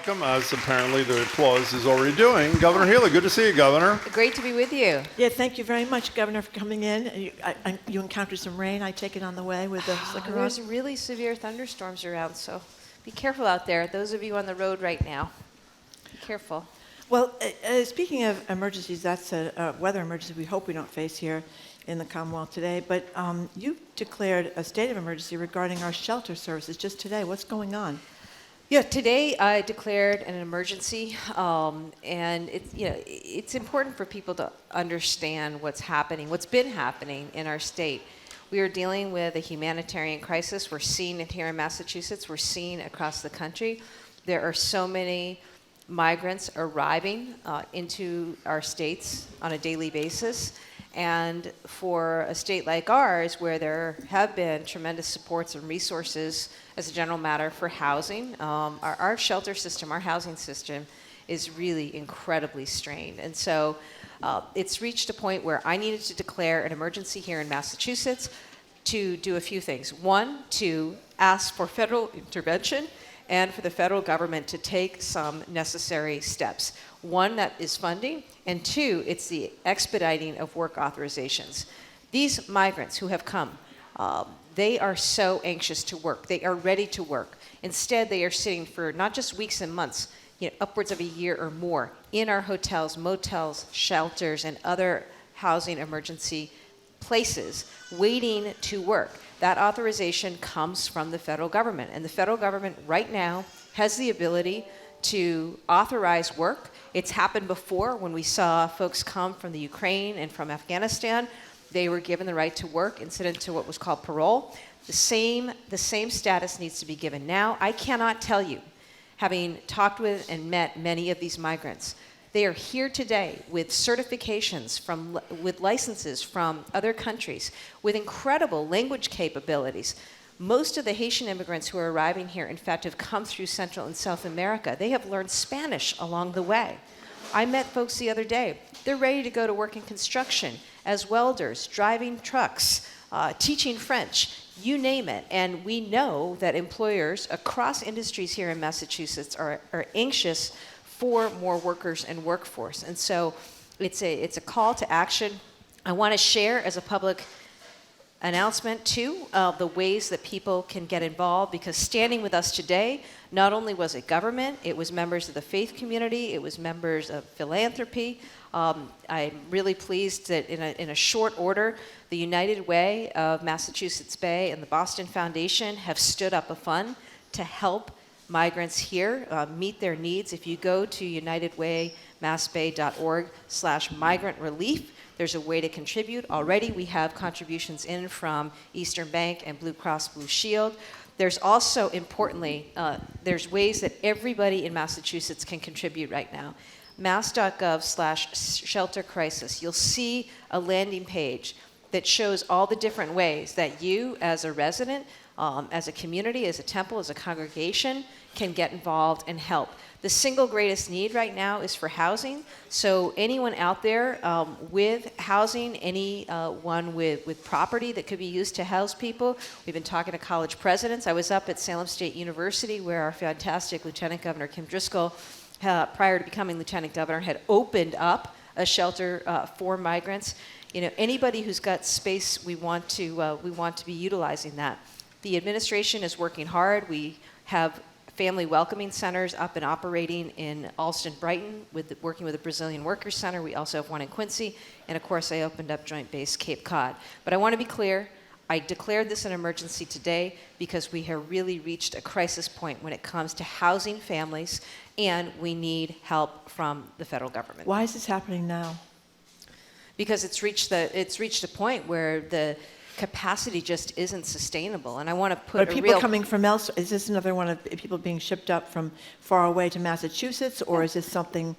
welcome, as apparently the applause is already doing. Governor Healey, good to see you, Governor. Great to be with you. Yeah, thank you very much, Governor, for coming in. You encountered some rain, I take it, on the way with the slicker rod? There's really severe thunderstorms around, so be careful out there. Those of you on the road right now, be careful. Well, speaking of emergencies, that's a weather emergency we hope we don't face here in the Commonwealth today. But you declared a state of emergency regarding our shelter services just today. What's going on? Yeah, today I declared an emergency, and it's important for people to understand what's happening, what's been happening in our state. We are dealing with a humanitarian crisis. We're seeing it here in Massachusetts. We're seeing it across the country. There are so many migrants arriving into our states on a daily basis. And for a state like ours, where there have been tremendous supports and resources as a general matter for housing, our shelter system, our housing system is really incredibly strained. And so it's reached a point where I needed to declare an emergency here in Massachusetts to do a few things. One, to ask for federal intervention and for the federal government to take some necessary steps. One, that is funding, and two, it's the expediting of work authorizations. These migrants who have come, they are so anxious to work. They are ready to work. Instead, they are sitting for not just weeks and months, upwards of a year or more in our hotels, motels, shelters, and other housing emergency places waiting to work. That authorization comes from the federal government, and the federal government right now has the ability to authorize work. It's happened before when we saw folks come from the Ukraine and from Afghanistan. They were given the right to work incident to what was called parole. The same status needs to be given now. I cannot tell you, having talked with and met many of these migrants, they are here today with certifications with licenses from other countries, with incredible language capabilities. Most of the Haitian immigrants who are arriving here, in fact, have come through Central and South America. They have learned Spanish along the way. I met folks the other day. They're ready to go to work in construction as welders, driving trucks, teaching French, you name it. And we know that employers across industries here in Massachusetts are anxious for more workers and workforce. And so it's a call to action. I want to share as a public announcement too the ways that people can get involved, because standing with us today not only was it government, it was members of the faith community, it was members of philanthropy. I'm really pleased that in a short order, the United Way of Massachusetts Bay and the Boston Foundation have stood up a fund to help migrants here meet their needs. If you go to unitedwaymassbay.org/migrant relief, there's a way to contribute. Already we have contributions in from Eastern Bank and Blue Cross Blue Shield. There's also, importantly, there's ways that everybody in Massachusetts can contribute right now. mass.gov/shelter crisis. You'll see a landing page that shows all the different ways that you, as a resident, as a community, as a temple, as a congregation, can get involved and help. The single greatest need right now is for housing. So anyone out there with housing, anyone with property that could be used to house people. We've been talking to college presidents. I was up at Salem State University where our fantastic Lieutenant Governor Kim Driscoll, prior to becoming Lieutenant Governor, had opened up a shelter for migrants. Anybody who's got space, we want to be utilizing that. The administration is working hard. We have family welcoming centers up and operating in Alston, Brighton, working with the Brazilian Workers Center. We also have one in Quincy. And of course, I opened up Joint Base Cape Cod. But I want to be clear, I declared this an emergency today because we have really reached a crisis point when it comes to housing families, and we need help from the federal government. Why is this happening now? Because it's reached a point where the capacity just isn't sustainable, and I want to put Are people coming from elsewhere? Is this another one of people being shipped up from far away to Massachusetts, or is this something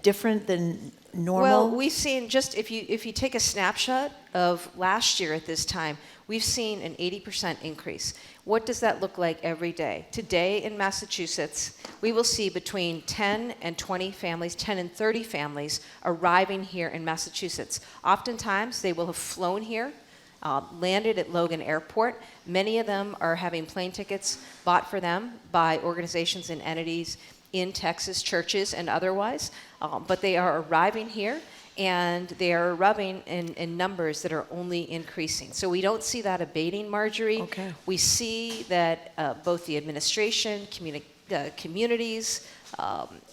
different than normal? Well, we've seen, just if you take a snapshot of last year at this time, we've seen an 80% increase. What does that look like every day? Today in Massachusetts, we will see between 10 and 20 families, 10 and 30 families arriving here in Massachusetts. Oftentimes, they will have flown here, landed at Logan Airport. Many of them are having plane tickets bought for them by organizations and entities in Texas, churches and otherwise, but they are arriving here, and they are arriving in numbers that are only increasing. So we don't see that abating, Marjorie. Okay. We see that both the administration, communities,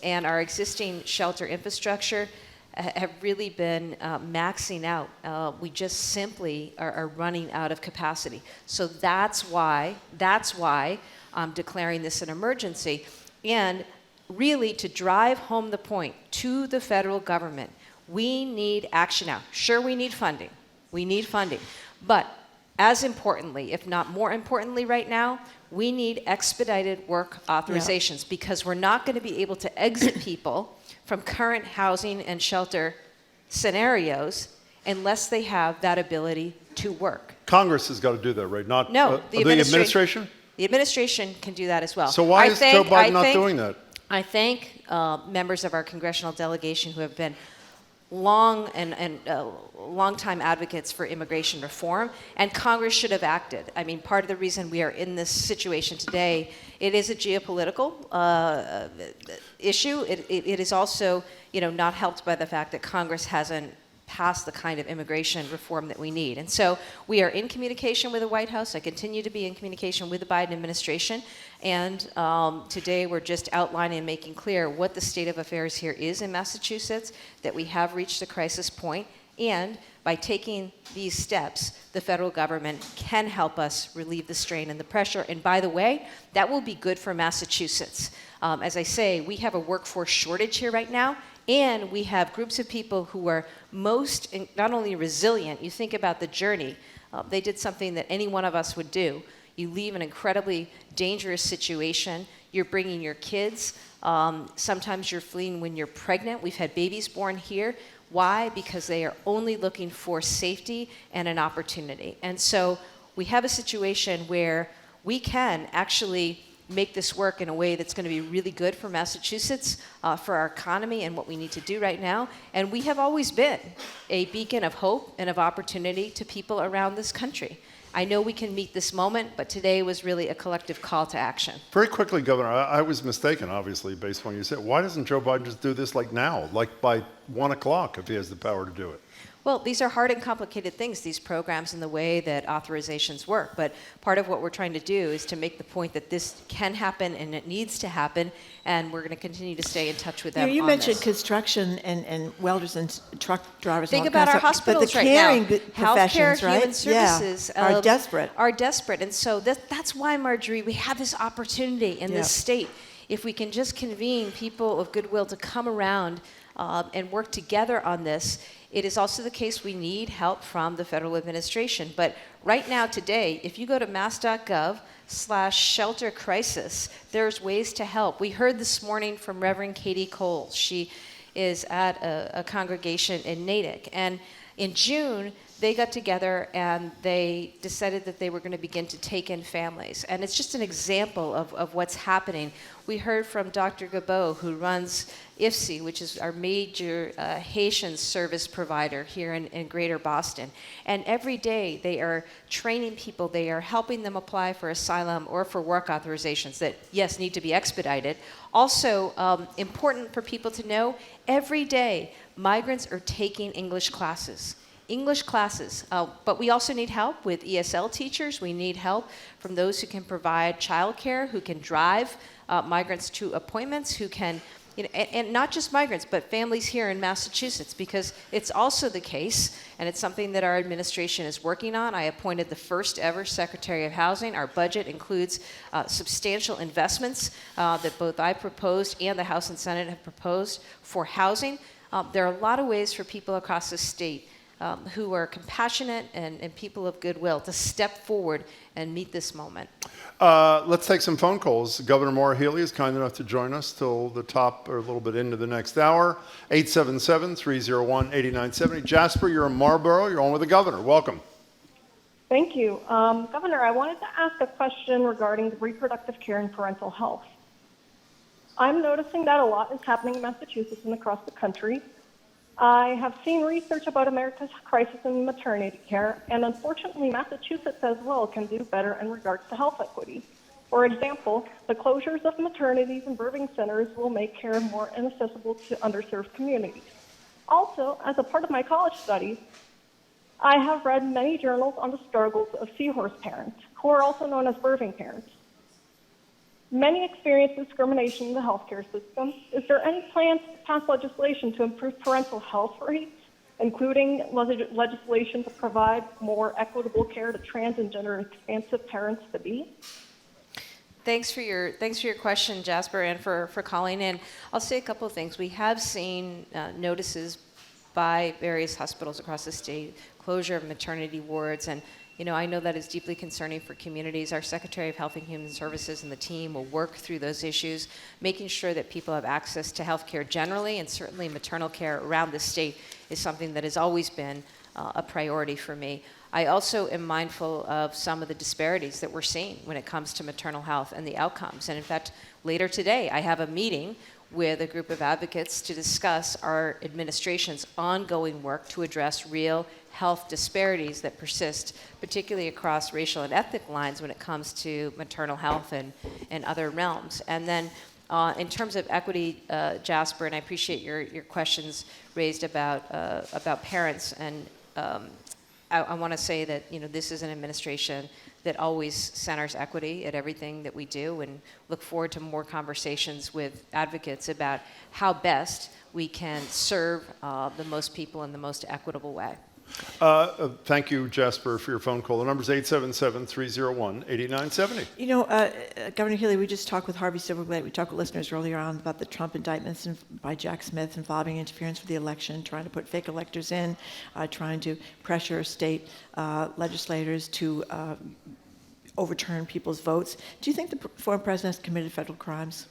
and our existing shelter infrastructure have really been maxing out. We just simply are running out of capacity. So that's why I'm declaring this an emergency. And really, to drive home the point to the federal government, we need action now. Sure, we need funding. We need funding. But as importantly, if not more importantly right now, we need expedited work authorizations, because we're not going to be able to exit people from current housing and shelter scenarios unless they have that ability to work. Congress has got to do that, right? Not No, the administration? The administration can do that as well. So why is Joe Biden not doing that? I thank members of our congressional delegation who have been long time advocates for immigration reform, and Congress should have acted. I mean, part of the reason we are in this situation today, it is a geopolitical issue. It is also, not helped by the fact that Congress hasn't passed the kind of immigration reform that we need. And so we are in communication with the White House. I continue to be in communication with the Biden administration. And today we're just outlining and making clear what the state of affairs here is in Massachusetts, that we have reached a crisis point, and by taking these steps, the federal government can help us relieve the strain and the pressure. And by the way, that will be good for Massachusetts. As I say, we have a workforce shortage here right now, and we have groups of people who are not only resilient. You think about the journey. They did something that any one of us would do. You leave an incredibly dangerous situation. You're bringing your kids. Sometimes you're fleeing when you're pregnant. We've had babies born here. Why? Because they are only looking for safety and an opportunity. And so we have a situation where we can actually make this work in a way that's going to be really good for Massachusetts, for our economy and what we need to do right now. And we have always been a beacon of hope and of opportunity to people around this country. I know we can meet this moment, but today was really a collective call to action. Very quickly, Governor, I was mistaken, obviously, based on what you said. Why doesn't Joe Biden just do this like now, like by 1 o'clock, if he has the power to do it? Well, these are hard and complicated things, these programs and the way that authorizations work. But part of what we're trying to do is to make the point that this can happen and it needs to happen, and we're going to continue to stay in touch with them. You on mentioned this. construction and welders and truck drivers. Think and all about our kinds of stuff, hospitals but the caring right now. professions, Healthcare, right? human services are desperate. Are desperate, and so that's why, Marjorie, we have this opportunity in this state. If we can just convene people of goodwill to come around and work together on this. It is also the case we need help from the federal administration. But right now, today, if you go to mass.gov/shelter crisis, there's ways to help. We heard this morning from Reverend Katie Cole. She is at a congregation in Natick. And in June, they got together and they decided that they were going to begin to take in families. And it's just an example of what's happening. We heard from Dr. Gabot, who runs IFSI, which is our major Haitian service provider here in Greater Boston. And every day they are training people, they are helping them apply for asylum or for work authorizations that, yes, need to be expedited. Also, important for people to know, every day migrants are taking English classes. But we also need help with ESL teachers. We need help from those who can provide childcare, who can drive migrants to appointments, who can, and not just migrants, but families here in Massachusetts, because it's also the case, and it's something that our administration is working on. I appointed the first ever Secretary of Housing. Our budget includes substantial investments that both I proposed and the House and Senate have proposed for housing. There are a lot of ways for people across the state who are compassionate and people of goodwill to step forward and meet this moment. Let's take some phone calls. Governor Maura Healey is kind enough to join us till the top or a little bit into the next hour. 877-301-8970. Jasper, you're in Marlboro. You're on with the governor. Welcome. Thank you. Governor, I wanted to ask a question regarding reproductive care and parental health. I'm noticing that a lot is happening in Massachusetts and across the country. I have seen research about America's crisis in maternity care, and unfortunately, Massachusetts as well can do better in regards to health equity. For example, the closures of maternities and birthing centers will make care more inaccessible to underserved communities. Also, as a part of my college studies, I have read many journals on the struggles of seahorse parents, who are also known as birthing parents. Many experience discrimination in the healthcare system. Is there any plans to pass legislation to improve parental health rates, including legislation to provide more equitable care to trans and gender expansive parents-to-be? Thanks for your question, Jasper, and for calling in. I'll say a couple of things. We have seen notices by various hospitals across the state, closure of maternity wards, and I know that is deeply concerning for communities. Our Secretary of Health and Human Services and the team will work through those issues, making sure that people have access to health care generally, and certainly maternal care around the state is something that has always been a priority for me. I also am mindful of some of the disparities that we're seeing when it comes to maternal health and the outcomes. And in fact, later today, I have a meeting with a group of advocates to discuss our administration's ongoing work to address real health disparities that persist, particularly across racial and ethnic lines when it comes to maternal health and other realms. And then in terms of equity, Jasper, and I appreciate your questions raised about parents, and I want to say that this is an administration that always centers equity at everything that we do, and look forward to more conversations with advocates about how best we can serve the most people in the most equitable way. Thank you, Jasper, for your phone call. The number is 877-301-8970. Governor Healey, we just talked with Harvey Silverglate. We talked with listeners earlier on about the Trump indictments by Jack Smith involving interference with the election, trying to put fake electors in, trying to pressure state legislators to overturn people's votes. Do you think the former president has committed federal crimes?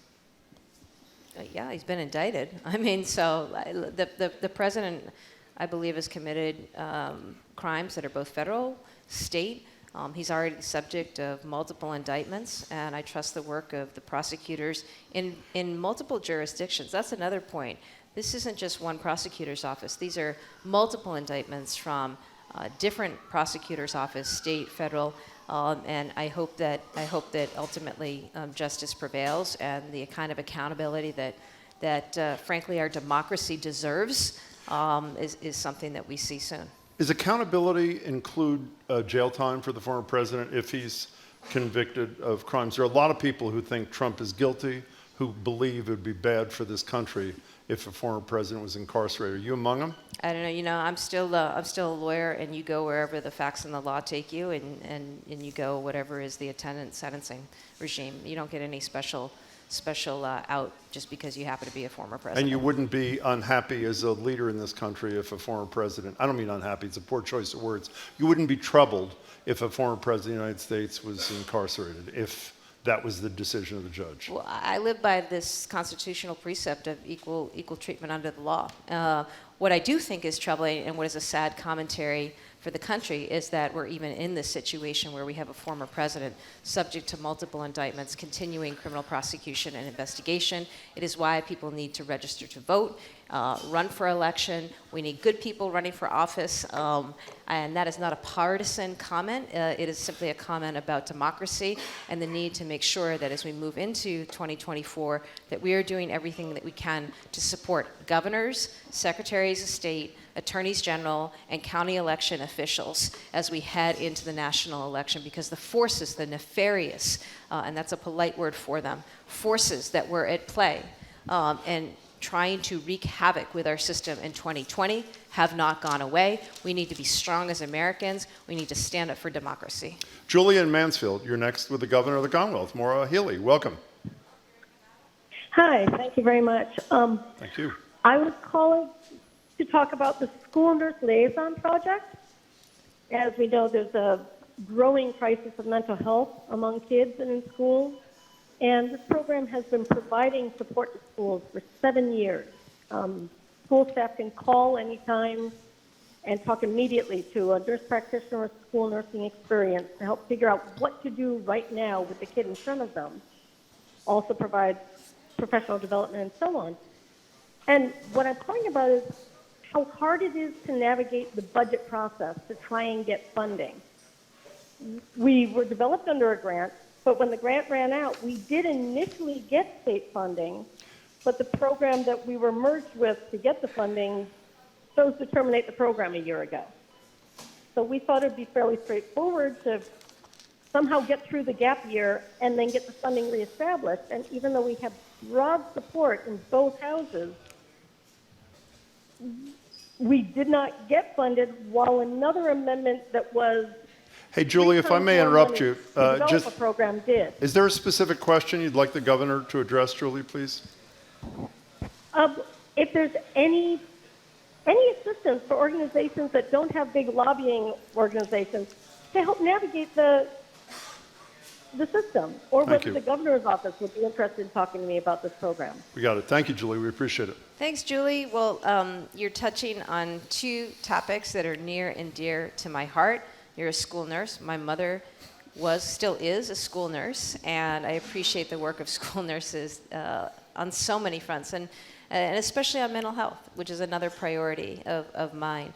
Yeah, he's been indicted. I mean, so the president, I believe, has committed crimes that are both federal, state. He's already the subject of multiple indictments, and I trust the work of the prosecutors in multiple jurisdictions. That's another point. This isn't just one prosecutor's office. These are multiple indictments from different prosecutor's office, state, federal, and I hope that ultimately justice prevails, and the kind of accountability that frankly our democracy deserves is something that we see soon. Is accountability include jail time for the former president if he's convicted of crimes? There are a lot of people who think Trump is guilty, who believe it would be bad for this country if a former president was incarcerated. Are you among them? I don't know. I'm still a lawyer, and you go wherever the facts and the law take you, and you go whatever is the attendant sentencing regime. You don't get any special out just because you happen to be a former president. And you wouldn't be unhappy as a leader in this country if a former president, I don't mean unhappy, it's a poor choice of words, you wouldn't be troubled if a former president of the United States was incarcerated, if that was the decision of the judge. Well, I live by this constitutional precept of equal treatment under the law. What I do think is troubling, and what is a sad commentary for the country, is that we're even in this situation where we have a former president subject to multiple indictments, continuing criminal prosecution and investigation. It is why people need to register to vote, run for election. We need good people running for office, and that is not a partisan comment. It is simply a comment about democracy and the need to make sure that as we move into 2024, that we are doing everything that we can to support governors, secretaries of state, attorneys general, and county election officials as we head into the national election, because the forces, the nefarious, and that's a polite word for them, forces that were at play and trying to wreak havoc with our system in 2020 have not gone away. We need to be strong as Americans. We need to stand up for democracy. Julia in Mansfield, you're next with the governor of the Commonwealth, Maura Healey. Welcome. Hi, thank you very much. Thank you. I was calling to talk about the School Nurse Liaison Project. As we know, there's a growing crisis of mental health among kids and in schools, and this program has been providing support to schools for 7 years. School staff can call anytime and talk immediately to a nurse practitioner or school nursing experience to help figure out what to do right now with the kid in front of them. Also provides professional development and so on. And what I'm talking about is how hard it is to navigate the budget process to try and get funding. We were developed under a grant, But when the grant ran out, we did initially get state funding, but the program that we were merged with to get the funding chose to terminate the program a year ago. So we thought it would be fairly straightforward to somehow get through the gap year and then get the funding reestablished. And even though we have broad support in both houses, we did not get funded, while another amendment that was Hey, Julie, if I may 3 times more interrupt money you, to develop a program did. is there a specific question you'd like the governor to address, Julie, please? If there's any assistance for organizations that don't have big lobbying organizations to help navigate the system, or Thank whether you. the governor's office would be interested in talking to me about this program. We got it. Thank you, Julie. We appreciate it. Thanks, Julie. Well, you're touching on two topics that are near and dear to my heart. You're a school nurse. My mother still is a school nurse, and I appreciate the work of school nurses on so many fronts, and especially on mental health, which is another priority of mine.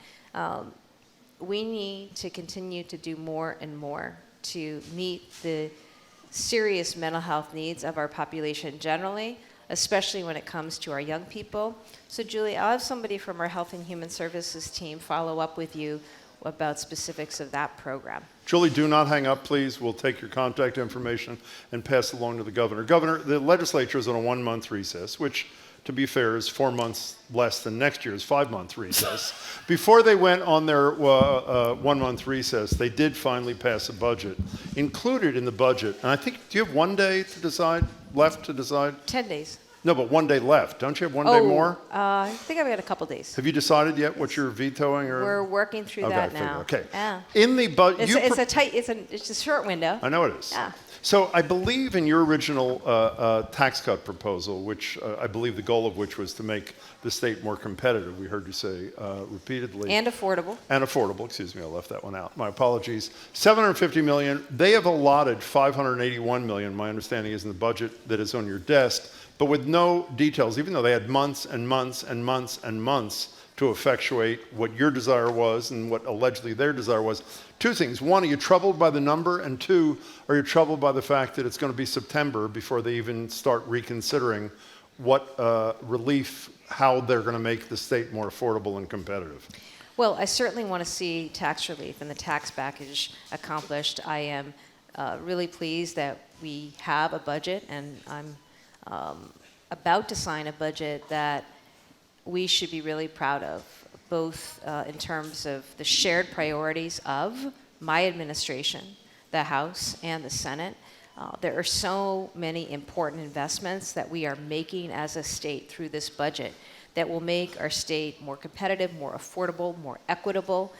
We need to continue to do more and more to meet the serious mental health needs of our population generally, especially when it comes to our young people. So Julie, I'll have somebody from our Health and Human Services team follow up with you about specifics of that program. Julie, do not hang up, please. We'll take your contact information and pass it along to the governor. Governor, the legislature is on a 1-month recess, which, to be fair, is 4 months less than next year's 5-month recess. Before they went on their 1-month recess, they did finally pass a budget. Included in the budget, and I think, do you have 1 day to decide, left to decide? 10 days. No, but 1 day left. Don't you have 1 day more? I think I've got a couple days. Have you decided yet what you're vetoing? Or? We're working through Okay, that I figured. now. Okay. Yeah. In the budget, It's a short window. I know it is. Yeah. So I believe in your original tax cut proposal, which I believe the goal of which was to make the state more competitive. We heard you say repeatedly. And affordable. And affordable. Excuse me, I left that one out. My apologies. $750 million. They have allotted $581 million. My understanding is in the budget that is on your desk, but with no details. Even though they had months and months and months and months to effectuate what your desire was and what allegedly their desire was. Two things. One, are you troubled by the number? And two, are you troubled by the fact that it's going to be September before they even start reconsidering what relief, how they're going to make the state more affordable and competitive? Well, I certainly want to see tax relief and the tax package accomplished. I am really pleased that we have a budget, and I'm about to sign a budget that we should be really proud of, both in terms of the shared priorities of my administration, the House and the Senate. There are so many important investments that we are making as a state through this budget that will make our state more competitive, more affordable, more equitable.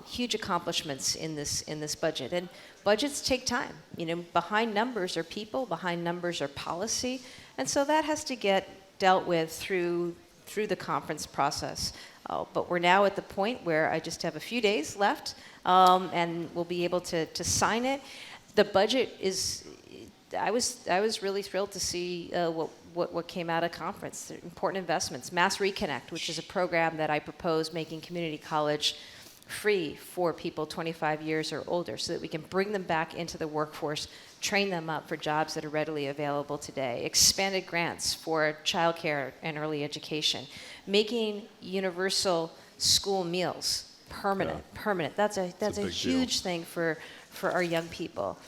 Huge accomplishments in this budget. And budgets take time. You know, behind numbers are people, behind numbers are policy, and so that has to get dealt with through the conference process. But we're now at the point where I just have a few days left, and we'll be able to sign it. The budget is, I was really thrilled to see what came out of conference. Important investments. Mass Reconnect, which is a program that I propose making community college free for people 25 years or older so that we can bring them back into the workforce, train them up for jobs that are readily available today, expanded grants for childcare and early education, making universal school meals permanent. That's a huge thing for our young people.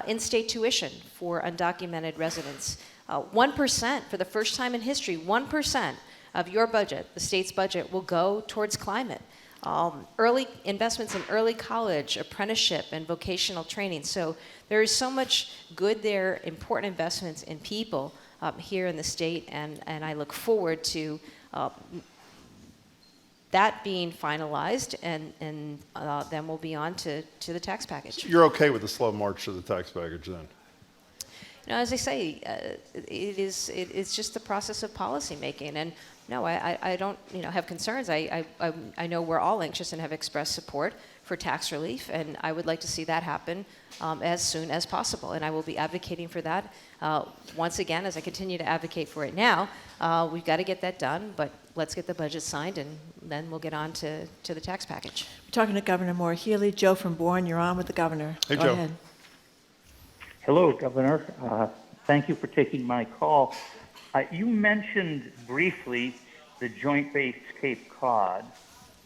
In-state tuition for undocumented residents. 1%, for the first time in history, 1% of your budget, the state's budget, will go towards climate. Early investments in early college, apprenticeship, and vocational training. So there is so much good there, important investments in people here in the state, and I look forward to that being finalized, and then we'll be on to the tax package. You're okay with the slow march to the tax package then? You know, as I say, it's just the process of policy making, and no, I don't have concerns. I know we're all anxious and have expressed support for tax relief, and I would like to see that happen as soon as possible, and I will be advocating for that. Once again, as I continue to advocate for it now, we've got to get that done, but let's get the budget signed, and then we'll get on to the tax package. We're talking to Governor Maura Healey. Joe from Bourne, you're on with the governor. Hey, Go Joe. ahead. Hello, Governor. Thank you for taking my call. You mentioned briefly the Joint Base Cape Cod,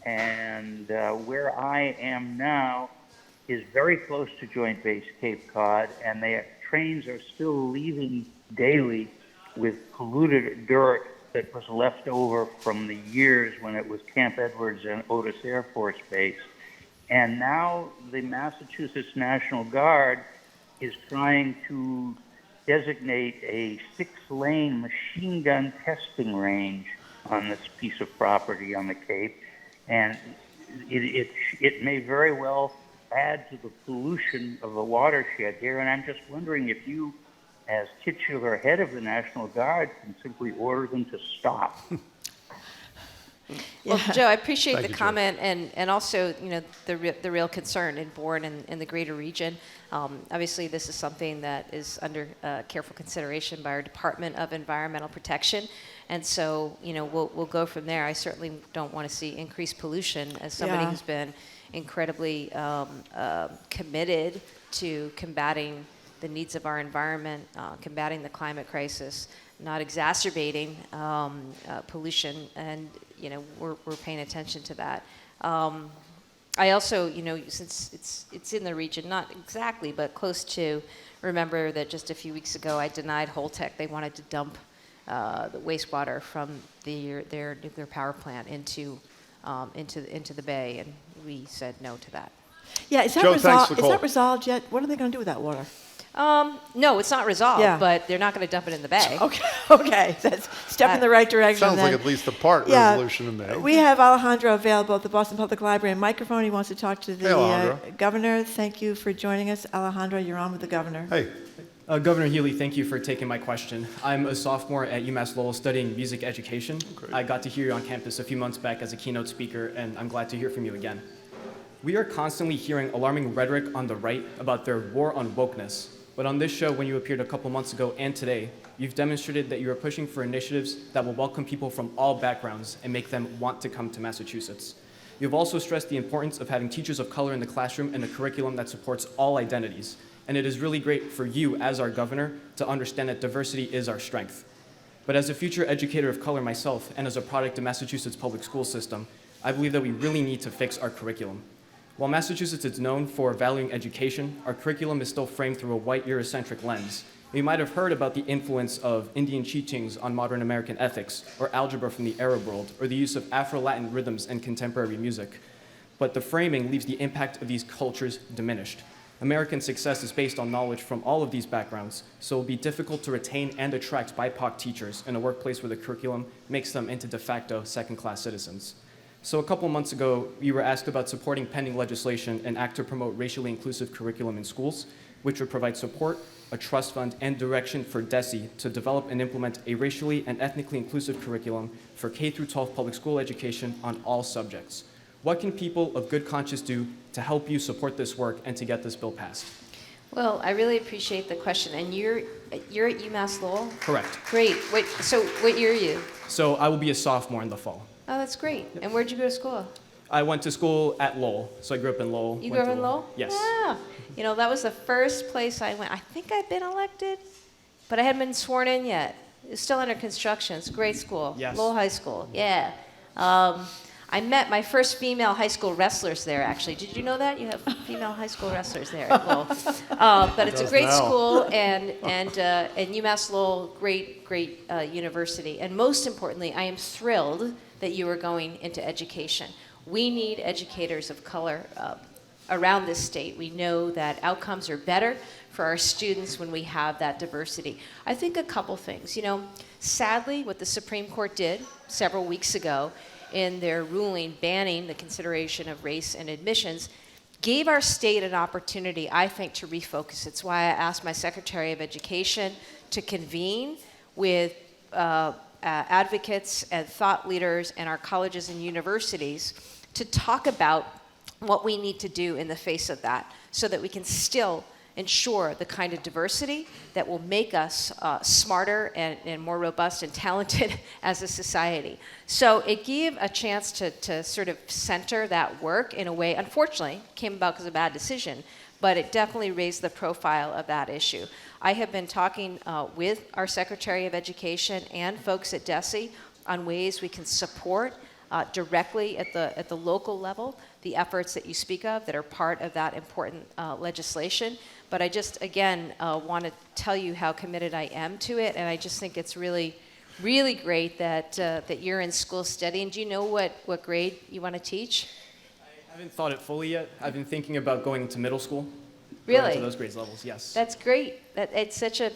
and where I am now is very close to Joint Base Cape Cod, and the trains are still leaving daily with polluted dirt that was left over from the years when it was Camp Edwards and Otis Air Force Base. And now the Massachusetts National Guard is trying to designate a 6-lane machine gun testing range on this piece of property on the Cape. And it may very well add to the pollution of the watershed here. And I'm just wondering if you, as titular head of the National Guard, can simply order them to stop. Well, Joe, I appreciate Thank the you, Joe. comment and also, the real concern in Bourne and in the greater region. Obviously, this is something that is under careful consideration by our Department of Environmental Protection. And so, we'll go from there. I certainly don't want to see increased pollution as somebody Yeah. who's been incredibly committed to combating the needs of our environment, combating the climate crisis, not exacerbating pollution, and we're paying attention to that. I also, since it's in the region, not exactly, but close to, remember that just a few weeks ago I denied Holtec. They wanted to dump the wastewater from their nuclear power plant into the bay, and we said no to that. Yeah, is that, Joe, thanks for is calling. that resolved yet? What are they going to do with that water? No, it's not resolved, Yeah. but they're not going to dump it in the bay. Okay, that's a step in the right direction. Sounds then. like at least a part Yeah, resolution in there. we have Alejandro available at the Boston Public Library and microphone. He wants to talk to the Hey, Alejandro. governor. Thank you for joining us. Alejandro, you're on with the governor. Hey, Governor Healey, thank you for taking my question. I'm a sophomore at UMass Lowell studying music education. Great. I got to hear you on campus a few months back as a keynote speaker, and I'm glad to hear from you again. We are constantly hearing alarming rhetoric on the right about their war on wokeness. But on this show, when you appeared a couple months ago and today, you've demonstrated that you are pushing for initiatives that will welcome people from all backgrounds and make them want to come to Massachusetts. You've also stressed the importance of having teachers of color in the classroom and a curriculum that supports all identities. And it is really great for you as our governor to understand that diversity is our strength. But as a future educator of color myself and as a product of Massachusetts public school system, I believe that we really need to fix our curriculum. While Massachusetts is known for valuing education, our curriculum is still framed through a white Eurocentric lens. You might have heard about the influence of Indian teachings on modern American ethics, or algebra from the Arab world, or the use of Afro-Latin rhythms in contemporary music. But the framing leaves the impact of these cultures diminished. American success is based on knowledge from all of these backgrounds, so it will be difficult to retain and attract BIPOC teachers in a workplace where the curriculum makes them into de facto second-class citizens. So a couple months ago, you were asked about supporting pending legislation and act to promote racially inclusive curriculum in schools, which would provide support, a trust fund, and direction for DESE to develop and implement a racially and ethnically inclusive curriculum for K-12 public school education on all subjects. What can people of good conscience do to help you support this work and to get this bill passed? Well, I really appreciate the question. And you're at UMass Lowell? Correct. Great. So what year are you? So I will be a sophomore in the fall. Oh, that's great. And where'd you go to school? I went to school at Lowell, so I grew up in Lowell. You went grew up to in Lowell? Yes. Yeah. That was the first place I went. I think I'd been elected, but I hadn't been sworn in yet. It's still under construction. It's a great school. Yes. Lowell High School. Yeah. I met my first female high school wrestlers there, actually. Did you know that? You have female high school wrestlers there at Lowell. But it's a Does great now. school, and UMass Lowell, great university. And most importantly, I am thrilled that you are going into education. We need educators of color around this state. We know that outcomes are better for our students when we have that diversity. I think a couple things. Sadly, what the Supreme Court did several weeks ago in their ruling banning the consideration of race in admissions gave our state an opportunity, I think, to refocus. It's why I asked my Secretary of Education to convene with advocates and thought leaders in our colleges and universities to talk about what we need to do in the face of that so that we can still ensure the kind of diversity that will make us smarter and more robust and talented as a society. So it gave a chance to sort of center that work in a way, unfortunately, came about because of a bad decision, but it definitely raised the profile of that issue. I have been talking with our Secretary of Education and folks at DESE on ways we can support directly at the local level the efforts that you speak of that are part of that important legislation. But I just, again, want to tell you how committed I am to it, and I just think it's really, really great that you're in school studying. Do you know what grade you want to teach? I haven't thought it fully yet. I've been thinking about going into middle school. Really? Going to those grades levels, yes. That's great. It's such a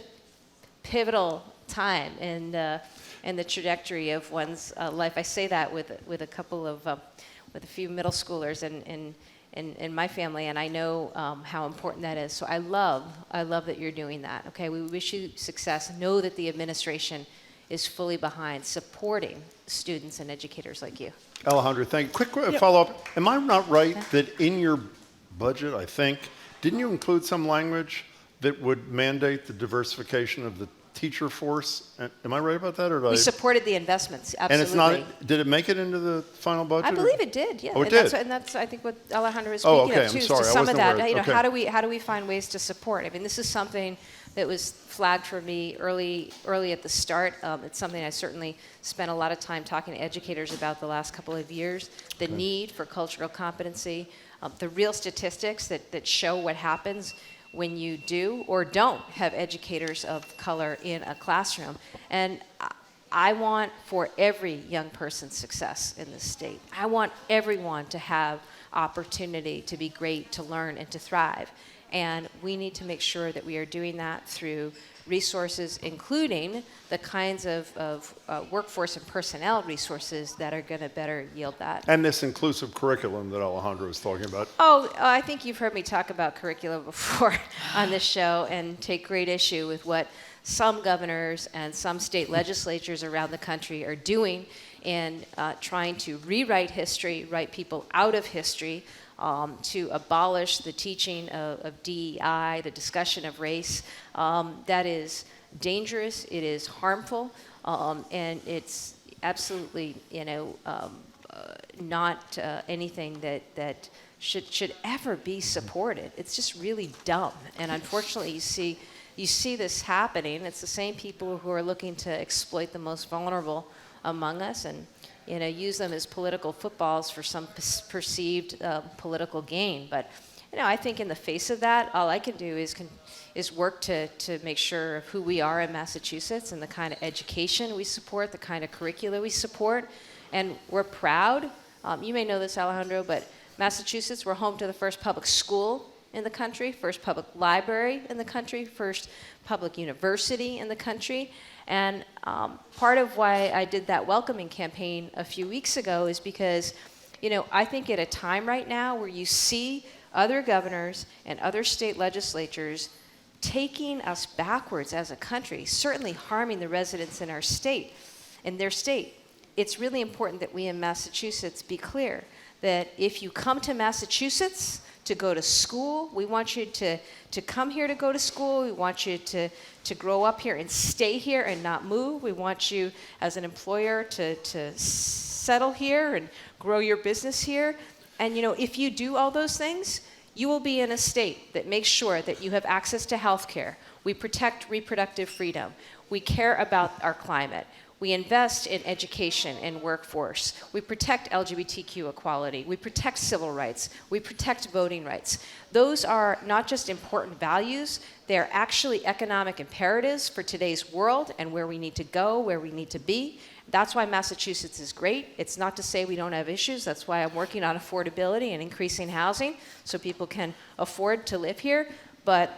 pivotal time in the trajectory of one's life. I say that with a couple of, with a few middle schoolers in my family, and I know how important that is. So I love that you're doing that. Okay, we wish you success. Know that the administration is fully behind supporting students and educators like you. Alejandro, thank you. Quick follow-up. Am I not right that in your budget, I think, didn't you include some language that would mandate the diversification of the teacher force? Am I right about that, or did We I? supported the investments, absolutely. And it's not. Did it make it into the final budget? I believe it did. Yeah. Oh, it and did. That's I think what Alejandro is Oh, speaking okay, of too. I'm is sorry, to I some of wasn't that. aware. You know, Okay. how do we find ways to support? I mean, this is something that was flagged for me early at the start. It's something I certainly spent a lot of time talking to educators about the last couple of years. The need for cultural competency, the real statistics that show what happens when you do or don't have educators of color in a classroom. And I want for every young person's success in this state. I want everyone to have opportunity to be great, to learn, and to thrive. And we need to make sure that we are doing that through resources, including the kinds of workforce and personnel resources that are going to better yield that. And this inclusive curriculum that Alejandro was talking about. Oh, I think you've heard me talk about curriculum before on this show and take great issue with what some governors and some state legislatures around the country are doing in trying to rewrite history, write people out of history, to abolish the teaching of DEI, the discussion of race. That is dangerous, it is harmful, and it's absolutely, not anything that should ever be supported. It's just really dumb, and unfortunately you see this happening. It's the same people who are looking to exploit the most vulnerable among us and use them as political footballs for some perceived political gain. But I think in the face of that, all I can do is work to make sure of who we are in Massachusetts and the kind of education we support, the kind of curricula we support. And we're proud. You may know this, Alejandro, but Massachusetts, we're home to the first public school in the country, first public library in the country, first public university in the country. And part of why I did that welcoming campaign a few weeks ago is because, I think at a time right now where you see other governors and other state legislatures taking us backwards as a country, certainly harming the residents in our state, in their state, it's really important that we in Massachusetts be clear that if you come to Massachusetts to go to school, we want you to come here to go to school. We want you to grow up here and stay here and not move. We want you as an employer to settle here and grow your business here. And if you do all those things, you will be in a state that makes sure that you have access to health care. We protect reproductive freedom. We care about our climate. We invest in education and workforce. We protect LGBTQ equality. We protect civil rights. We protect voting rights. Those are not just important values, they are actually economic imperatives for today's world and where we need to go, where we need to be. That's why Massachusetts is great. It's not to say we don't have issues. That's why I'm working on affordability and increasing housing so people can afford to live here. But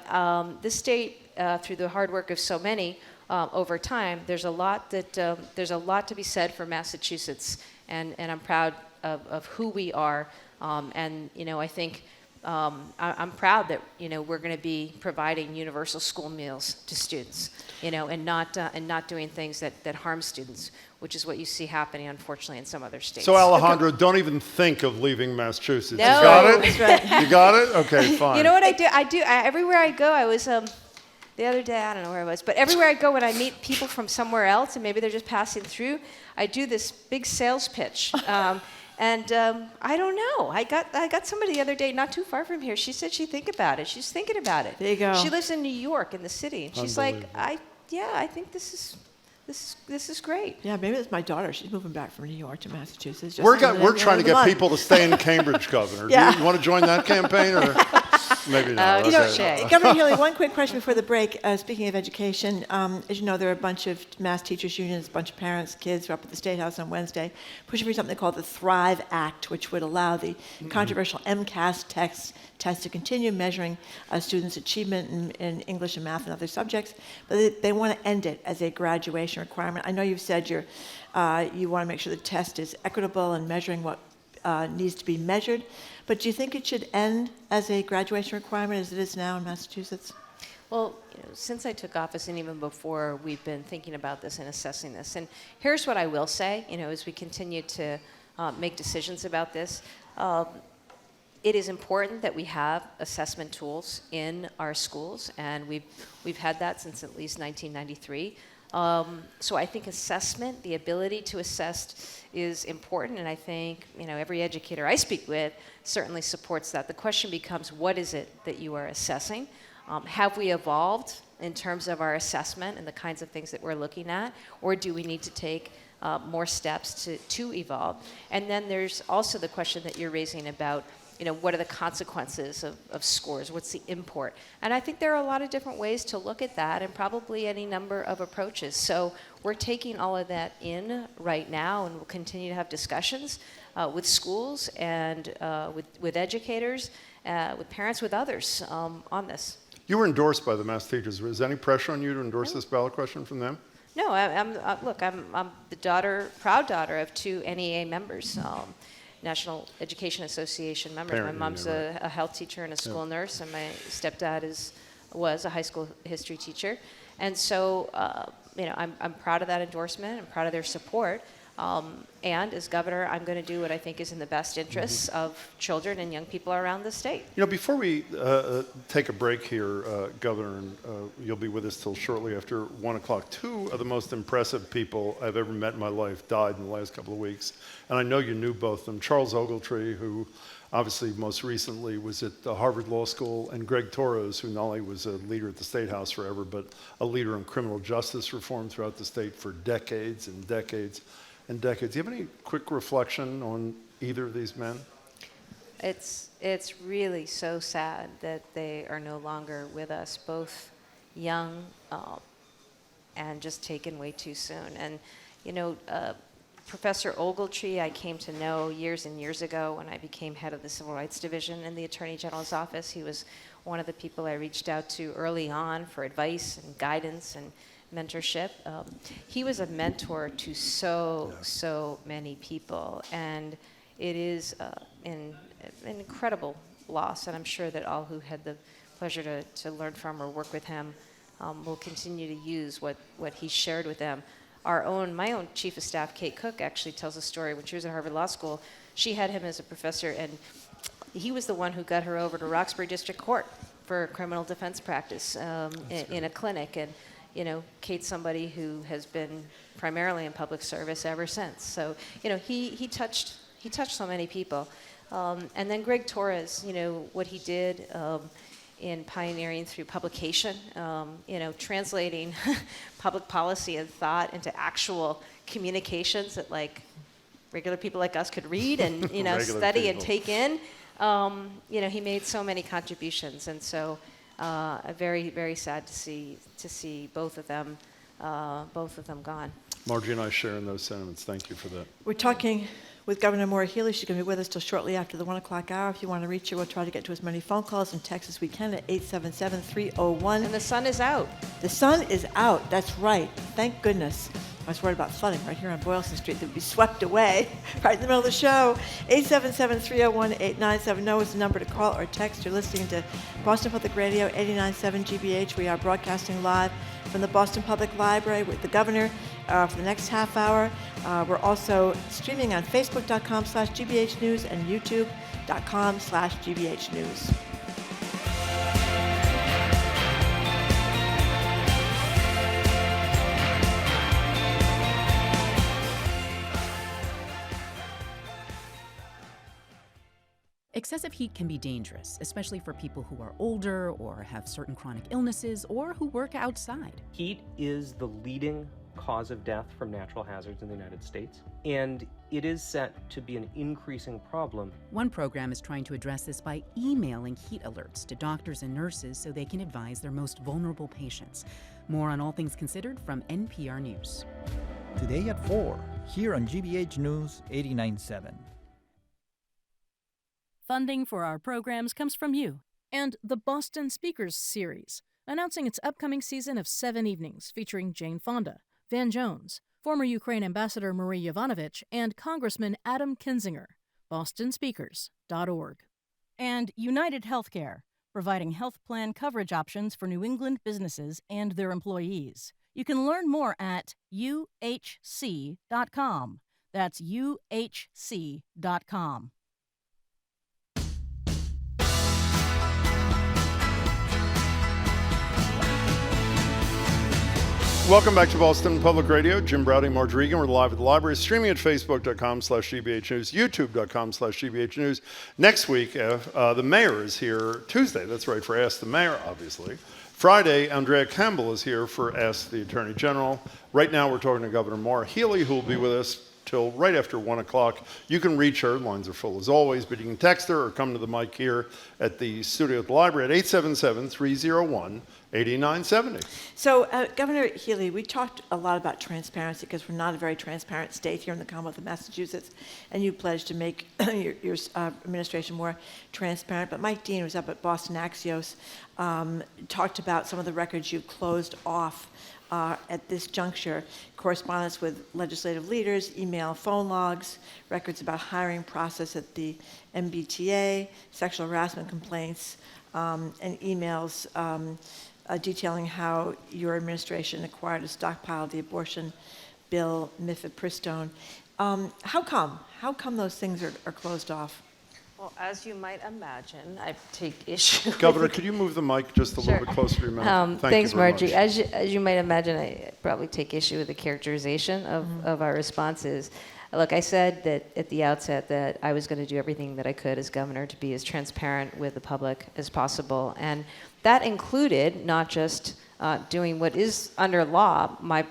this state, through the hard work of so many, over time, there's a lot to be said for Massachusetts, and I'm proud of who we are, and I think I'm proud that we're going to be providing universal school meals to students, and not doing things that harm students, which is what you see happening, unfortunately, in some other states. So Alejandro, don't even think of leaving Massachusetts. No. You got it? That's right. You got it? Okay, fine. You know what I do? Everywhere I go, I was the other day, I don't know where I was, but everywhere I go when I meet people from somewhere else, and maybe they're just passing through, I do this big sales pitch. And I don't know. I got somebody the other day, not too far from here. She said she'd think about it. She's thinking about it. There you go. She lives in New York, in the city, and she's like, I think this is great. Yeah, maybe it's my daughter. She's moving back from New York to Massachusetts. just We're in the trying to end of the get month. people to stay in Cambridge, Governor. Yeah. Do you want to join that campaign, or maybe not? You know, Okay. Shay. Governor Healey, one quick question before the break. Speaking of education, as you know, there are a bunch of Mass Teachers Unions, a bunch of parents, kids who are up at the State House on Wednesday, pushing for something called the Thrive Act, which would allow the controversial MCAS test to continue measuring students' achievement in English and math and other subjects, but they want to end it as a graduation requirement. I know you've said you want to make sure the test is equitable and measuring what needs to be measured, but do you think it should end as a graduation requirement as it is now in Massachusetts? Well, since I took office and even before, we've been thinking about this and assessing this. And here's what I will say, as we continue to make decisions about this. It is important that we have assessment tools in our schools, and we've had that since at least 1993. So I think assessment, the ability to assess, is important, and I think every educator I speak with certainly supports that. The question becomes, what is it that you are assessing? Have we evolved in terms of our assessment and the kinds of things that we're looking at, or do we need to take more steps to evolve? And then there's also the question that you're raising about what are the consequences of scores? What's the import? And I think there are a lot of different ways to look at that, and probably any number of approaches. So we're taking all of that in right now, and we'll continue to have discussions with schools and with educators, with parents, with others on this. You were endorsed by the Mass Teachers. Was there any pressure on you to endorse this ballot question from them? No, I'm the proud daughter of 2 NEA members. National Education Association members. Parent My mom's union, a health teacher and a school nurse, and my stepdad was a high school history teacher. And so, I'm proud of that endorsement. I'm proud of their support. And as governor, I'm going to do what I think is in the best interests of children and young people around the state. Before we take a break here, Governor, and you'll be with us till shortly after 1 o'clock, 2 of the most impressive people I've ever met in my life died in the last couple of weeks. And I know you knew both of them. Charles Ogletree, who obviously most recently was at Harvard Law School, and Greg Torres, who not only was a leader at the State House forever, but a leader in criminal justice reform throughout the state for decades and decades and decades. Do you have any quick reflection on either of these men? It's really so sad that they are no longer with us, both young and just taken way too soon. And, Professor Ogletree, I came to know years and years ago when I became head of the Civil Rights Division in the Attorney General's office. He was one of the people I reached out to early on for advice and guidance and mentorship. He was a mentor to so many people, and it is an incredible loss, and I'm sure that all who had the pleasure to learn from or work with him will continue to use what he shared with them. My own chief of staff, Kate Cook, actually tells a story. When she was at Harvard Law School, she had him as a professor, and he was the one who got her over to Roxbury District Court for criminal defense practice in a clinic. And Kate's somebody who has been primarily in public service ever since. So he touched so many people. And then Greg Torres, what he did in pioneering through publication, translating public policy and thought into actual communications that regular people like us could read and study and take in. He made so many contributions, and so very, very sad to see both of them gone. Margie and I share in those sentiments. Thank you for that. We're talking with Governor Maura Healey. She's going to be with us till shortly after the 1 o'clock hour. If you want to reach her, we'll try to get to as many phone calls and texts as we can at 877-301. And the sun is out. The sun is out. That's right. Thank goodness. I was worried about flooding right here on Boylston Street that would be swept away right in the middle of the show. 877-301-8970 is the number to call or text. You're listening to Boston Public Radio 89.7 GBH. We are broadcasting live from the Boston Public Library with the governor for the next half hour. We're also streaming on Facebook.com/GBH News and YouTube.com/GBH News. Excessive heat can be dangerous, especially for people who are older or have certain chronic illnesses or who work outside. Heat is the leading cause of death from natural hazards in the United States, and it is set to be an increasing problem. One program is trying to address this by emailing heat alerts to doctors and nurses so they can advise their most vulnerable patients. More on All Things Considered from NPR News. Today at 4, here on GBH News 89.7. Funding for our programs comes from you and the Boston Speakers Series, announcing its upcoming season of 7 evenings featuring Jane Fonda, Van Jones, former Ukraine Ambassador Marie Yovanovitch, and Congressman Adam Kinzinger. bostonspeakers.org. And United Healthcare, providing health plan coverage options for New England businesses and their employees. You can learn more at uhc.com. That's uhc.com. Welcome back to Boston Public Radio. Jim Browdy, Marge Regan. We're live at the library, streaming at facebook.com/GBH News, youtube.com/GBH News. Next week, the mayor is here. Tuesday, that's right, for Ask the Mayor, obviously. Friday, Andrea Campbell is here for Ask the Attorney General. Right now, we're talking to Governor Maura Healey, who will be with us till right after 1 o'clock. You can reach her. Lines are full as always, but you can text her or come to the mic here at the studio at the library at 877-301-8970. So, Governor Healey, we talked a lot about transparency because we're not a very transparent state here in the Commonwealth of Massachusetts, and you pledged to make your administration more transparent. But Mike Dean, who's up at Boston Axios, talked about some of the records you've closed off at this juncture: correspondence with legislative leaders, email, phone logs, records about hiring process at the MBTA, sexual harassment complaints, and emails detailing how your administration acquired a stockpile of the abortion bill, mifepristone. How come? How come those things are closed off? Well, as you might imagine, I take issue. Governor, could you move the mic just a little bit closer to your mouth? Thanks, you very Margie. much. As you might imagine, I probably take issue with the characterization of our responses. Look, I said that at the outset that I was going to do everything that I could as governor to be as transparent with the public as possible. And that included not just doing what is under law, my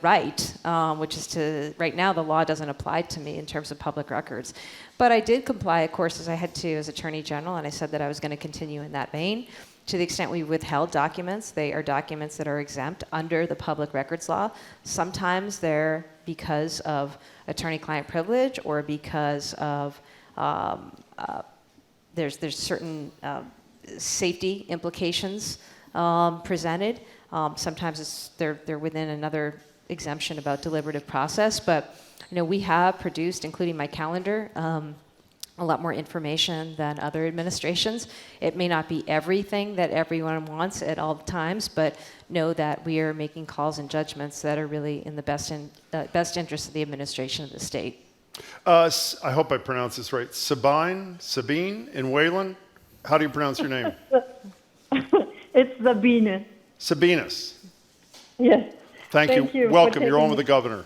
right, which is to, right now the law doesn't apply to me in terms of public records. But I did comply, of course, as I had to as Attorney General, and I said that I was going to continue in that vein. To the extent we withheld documents, they are documents that are exempt under the public records law. Sometimes they're because of attorney-client privilege or because of there's certain safety implications presented. Sometimes they're within another exemption about deliberative process, but we have produced, including my calendar, a lot more information than other administrations. It may not be everything that everyone wants at all times, but know that we are making calls and judgments that are really in the best interest of the administration of the state. I hope I pronounced this right. Sabine in Wayland? How do you pronounce your name? It's Sabine. Sabinus. Yes. Thank you. Welcome. You're on with the governor.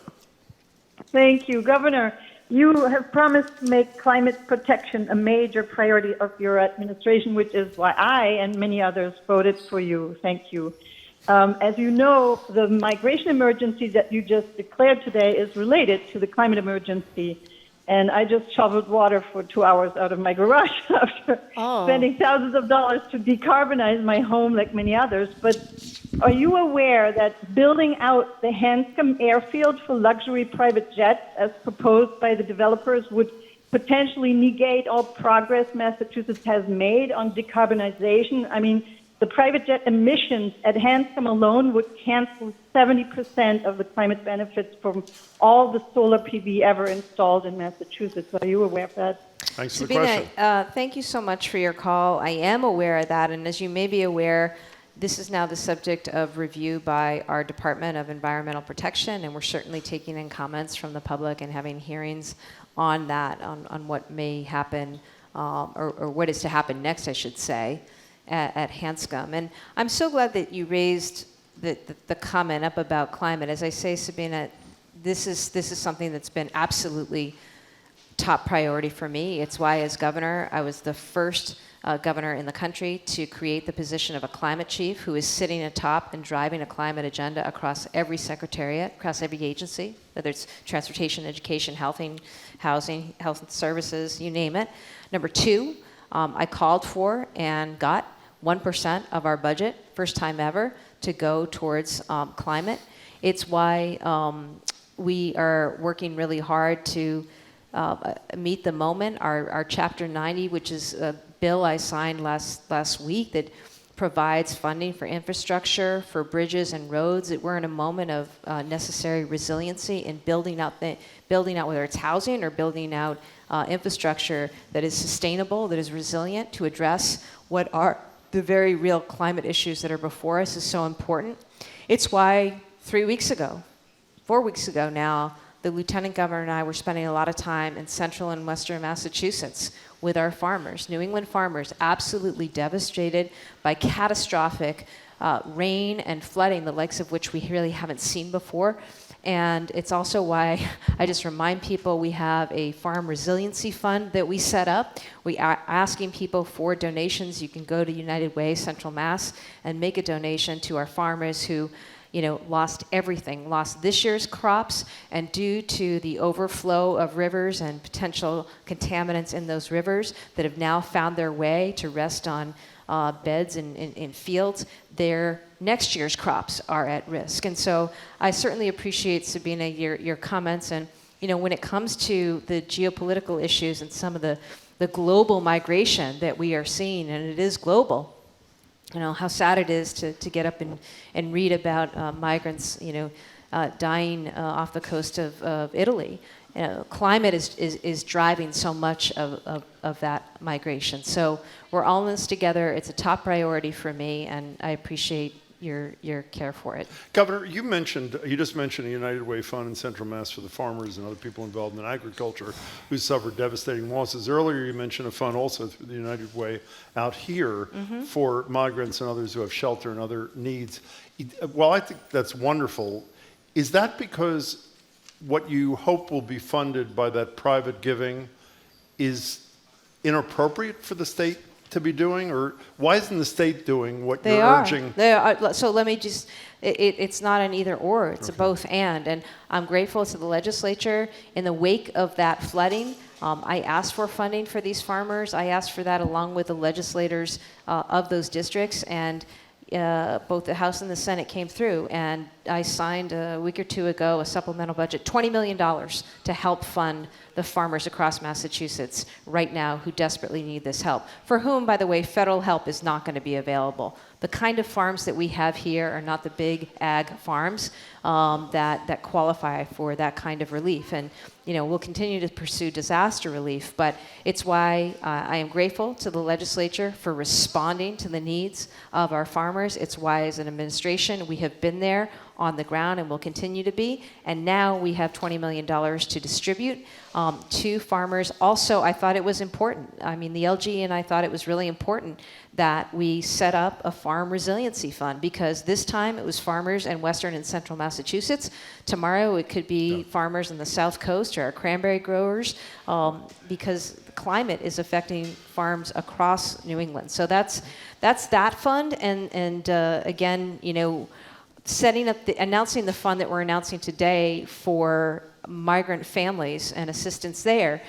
Thank you, Governor. You have promised to make climate protection a major priority of your administration, which is why I and many others voted for you. Thank you. As you know, the migration emergency that you just declared today is related to the climate emergency. And I just shoveled water for 2 hours out of my garage after spending thousands of dollars to decarbonize my home like many others. But are you aware that building out the Hanscom airfield for luxury private jets, as proposed by the developers, would potentially negate all progress Massachusetts has made on decarbonization? I mean, the private jet emissions at Hanscom alone would cancel 70% of the climate benefits from all the solar PV ever installed in Massachusetts. Are you aware of that? Thanks for the Sabina, question. thank you so much for your call. I am aware of that, and as you may be aware, this is now the subject of review by our Department of Environmental Protection, and we're certainly taking in comments from the public and having hearings on that, on what may happen, or what is to happen next, I should say, at Hanscom. And I'm so glad that you raised the comment up about climate. As I say, Sabina, this is something that's been absolutely top priority for me. It's why, as governor, I was the first governor in the country to create the position of a climate chief who is sitting atop and driving a climate agenda across every secretariat, across every agency, whether it's transportation, education, housing, health and services, you name it. Number two, I called for and got 1% of our budget, first time ever, to go towards climate. It's why we are working really hard to meet the moment. Our Chapter 90, which is a bill I signed last week that provides funding for infrastructure, for bridges and roads. That we're in a moment of necessary resiliency in building out whether it's housing or building out infrastructure that is sustainable, that is resilient to address what are the very real climate issues that are before us is so important. It's why 4 weeks ago now, the Lieutenant Governor and I were spending a lot of time in central and western Massachusetts with our farmers, New England farmers, absolutely devastated by catastrophic rain and flooding, the likes of which we really haven't seen before. And it's also why I just remind people we have a farm resiliency fund that we set up. We are asking people for donations. You can go to United Way, Central Mass, and make a donation to our farmers who lost everything, lost this year's crops, and due to the overflow of rivers and potential contaminants in those rivers that have now found their way to rest on beds in fields, their next year's crops are at risk. And so I certainly appreciate, Sabina, your comments. And when it comes to the geopolitical issues and some of the global migration that we are seeing, and it is global, how sad it is to get up and read about migrants, dying off the coast of Italy. Climate is driving so much of that migration. So we're all in this together. It's a top priority for me, and I appreciate your care for it. Governor, you just mentioned a United Way fund in Central Mass for the farmers and other people involved in agriculture who suffered devastating losses. Earlier, you mentioned a fund also through the United Way out here for migrants and others who have shelter and other needs. Well, I think that's wonderful. Is that because what you hope will be funded by that private giving is inappropriate for the state to be doing, or why isn't the state doing what you're urging? They are. So let me just, it's not an either or, it's a both and I'm grateful to the legislature. In the wake of that flooding, I asked for funding for these farmers. I asked for that along with the legislators of those districts, and both the House and the Senate came through, and I signed a week or two ago a supplemental budget, $20 million to help fund the farmers across Massachusetts right now who desperately need this help, for whom, by the way, federal help is not going to be available. The kind of farms that we have here are not the big ag farms that qualify for that kind of relief. And we'll continue to pursue disaster relief, but it's why I am grateful to the legislature for responding to the needs of our farmers. It's why, as an administration, we have been there on the ground and will continue to be. And now we have $20 million to distribute to farmers. Also, I thought it was important. I mean, the LG and I thought it was really important that we set up a farm resiliency fund, because this time it was farmers in western and central Massachusetts. Tomorrow it could be farmers in the South Coast or our cranberry growers, because the climate is affecting farms across New England. So that's that fund. And again, announcing the fund that we're announcing today for migrant families and assistance there.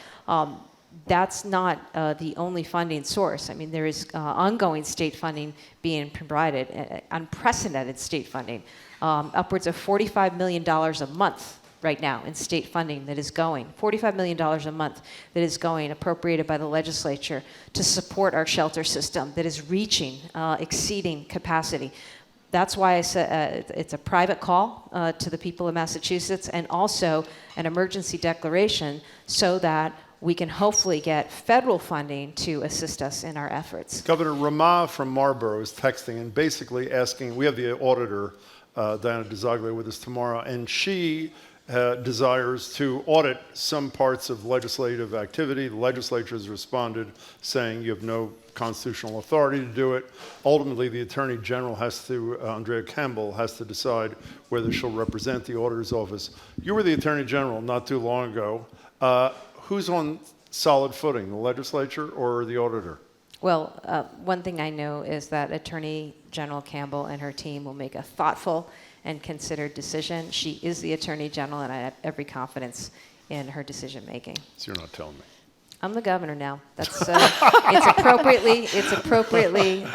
That's not the only funding source. I mean, there is ongoing state funding being provided, unprecedented state funding, upwards of $45 million a month right now in state funding that is going, $45 million a month that is going, appropriated by the legislature to support our shelter system that is exceeding capacity. That's why I said it's a private call to the people of Massachusetts, and also an emergency declaration so that we can hopefully get federal funding to assist us in our efforts. Governor Rama from Marlborough is texting and basically asking, we have the auditor, Diana DeZoglia, with us tomorrow, and she desires to audit some parts of legislative activity. The legislature has responded saying you have no constitutional authority to do it. Ultimately, the Attorney General Andrea Campbell, has to decide whether she'll represent the auditor's office. You were the Attorney General not too long ago. who's on solid footing, the legislature or the auditor? Well, one thing I know is that Attorney General Campbell and her team will make a thoughtful and considered decision. She is the Attorney General, and I have every confidence in her decision making. So you're not telling me. I'm the governor now. That's it's appropriately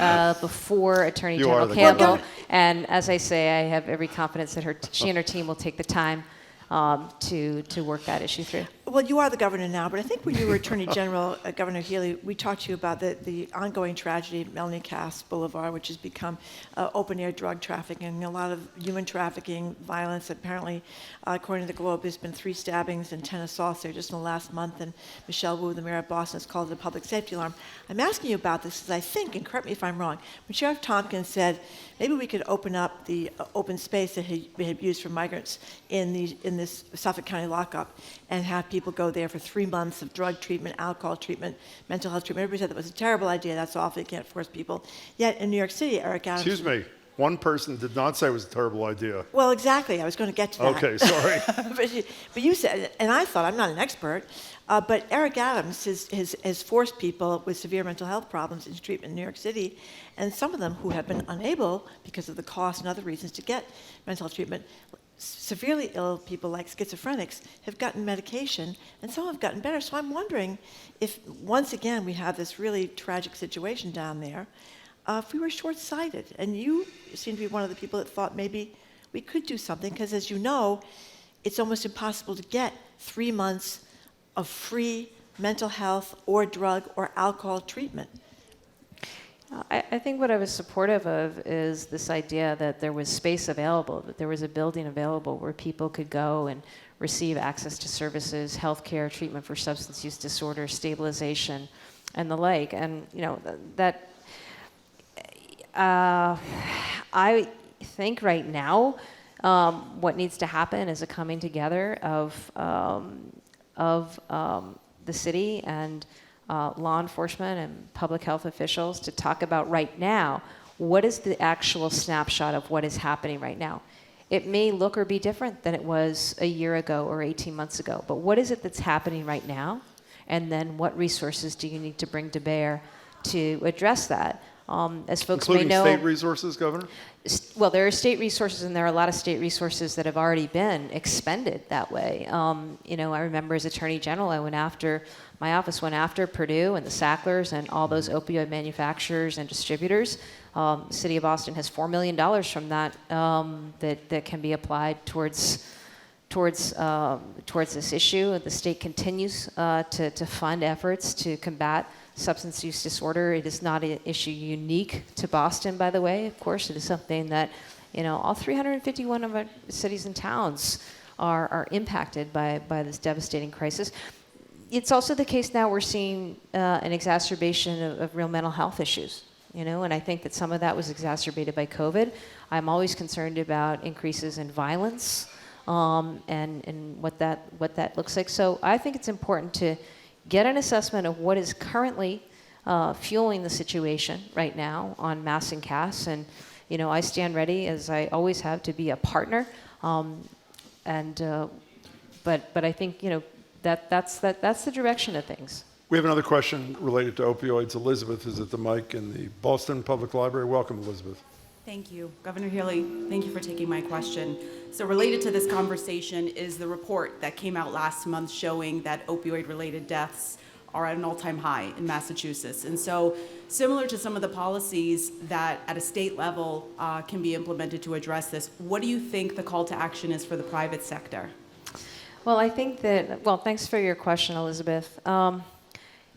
before Attorney You General are the Campbell. governor. And as I say, I have every confidence that she and her team will take the time to work that issue through. Well, you are the governor now, but I think when you were Attorney General, Governor Healey, we talked to you about the ongoing tragedy at Melanie Cass Boulevard, which has become open-air drug trafficking, a lot of human trafficking, violence. Apparently, according to the Globe, there's been 3 stabbings and 10 assaults there just in the last month, and Michelle Wu, the mayor of Boston, has called it a public safety alarm. I'm asking you about this because I think, and correct me if I'm wrong, when Sheriff Tompkins said maybe we could open up the open space that we had used for migrants in this Suffolk County lockup and have people go there for 3 months of drug treatment, alcohol treatment, mental health treatment. Everybody said that was a terrible idea. That's awful. You can't force people. Yet in New York City, Eric Adams... Excuse me. One person did not say it was a terrible idea. Well, exactly. I was going to get to that. Okay, sorry. but you said, and I thought, I'm not an expert, but Eric Adams has forced people with severe mental health problems into treatment in New York City, and some of them who have been unable, because of the cost and other reasons, to get mental health treatment. Severely ill people like schizophrenics have gotten medication, and some have gotten better. So I'm wondering if, once again, we have this really tragic situation down there, if we were short-sighted. And you seem to be one of the people that thought maybe we could do something, because as you know, it's almost impossible to get 3 months of free mental health or drug or alcohol treatment. I think what I was supportive of is this idea that there was space available, that there was a building available where people could go and receive access to services, healthcare, treatment for substance use disorder, stabilization, and the like. And that I think right now what needs to happen is a coming together of the city and law enforcement and public health officials to talk about right now what is the actual snapshot of what is happening right now. It may look or be different than it was a year ago or 18 months ago, but what is it that's happening right now? And then what resources do you need to bring to bear to address that? As folks Including may know, state resources, Governor? well, there are state resources, and there are a lot of state resources that have already been expended that way. I remember as Attorney General, my office went after Purdue and the Sacklers and all those opioid manufacturers and distributors. The City of Boston has $4 million from that that can be applied towards this issue. The state continues to fund efforts to combat substance use disorder. It is not an issue unique to Boston, by the way. Of course, it is something that, all 351 of our cities and towns are impacted by this devastating crisis. It's also the case now we're seeing an exacerbation of real mental health issues, and I think that some of that was exacerbated by COVID. I'm always concerned about increases in violence and what that looks like. So I think it's important to get an assessment of what is currently fueling the situation right now on Mass and Cass. And, I stand ready, as I always have, to be a partner. But I think, that's the direction of things. We have another question related to opioids. Elizabeth is at the mic in the Boston Public Library. Welcome, Elizabeth. Thank you. Governor Healey, thank you for taking my question. So related to this conversation is the report that came out last month showing that opioid-related deaths are at an all-time high in Massachusetts. And so similar to some of the policies that at a state level can be implemented to address this, what do you think the call to action is for the private sector? Well, I think that, thanks for your question, Elizabeth.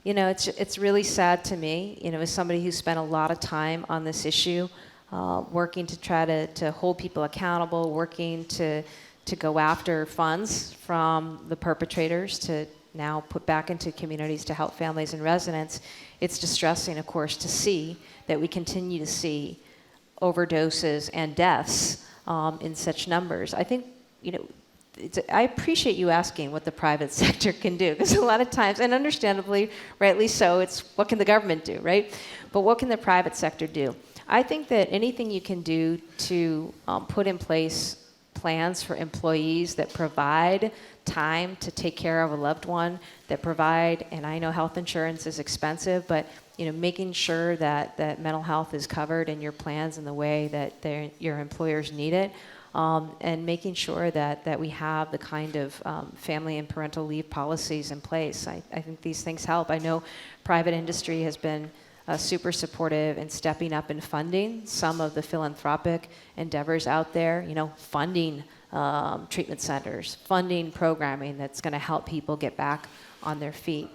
It's really sad to me, as somebody who spent a lot of time on this issue, working to try to hold people accountable, working to go after funds from the perpetrators to now put back into communities to help families and residents. It's distressing, of course, to see that we continue to see overdoses and deaths in such numbers. I think, I appreciate you asking what the private sector can do, because a lot of times, and understandably, rightly so, it's what can the government do, right? But what can the private sector do? I think that anything you can do to put in place plans for employees that provide time to take care of a loved one, that provide, and I know health insurance is expensive, but making sure that mental health is covered in your plans in the way that your employers need it, and making sure that we have the kind of family and parental leave policies in place. I think these things help. I know private industry has been super supportive in stepping up and funding some of the philanthropic endeavors out there, funding treatment centers, funding programming that's going to help people get back on their feet.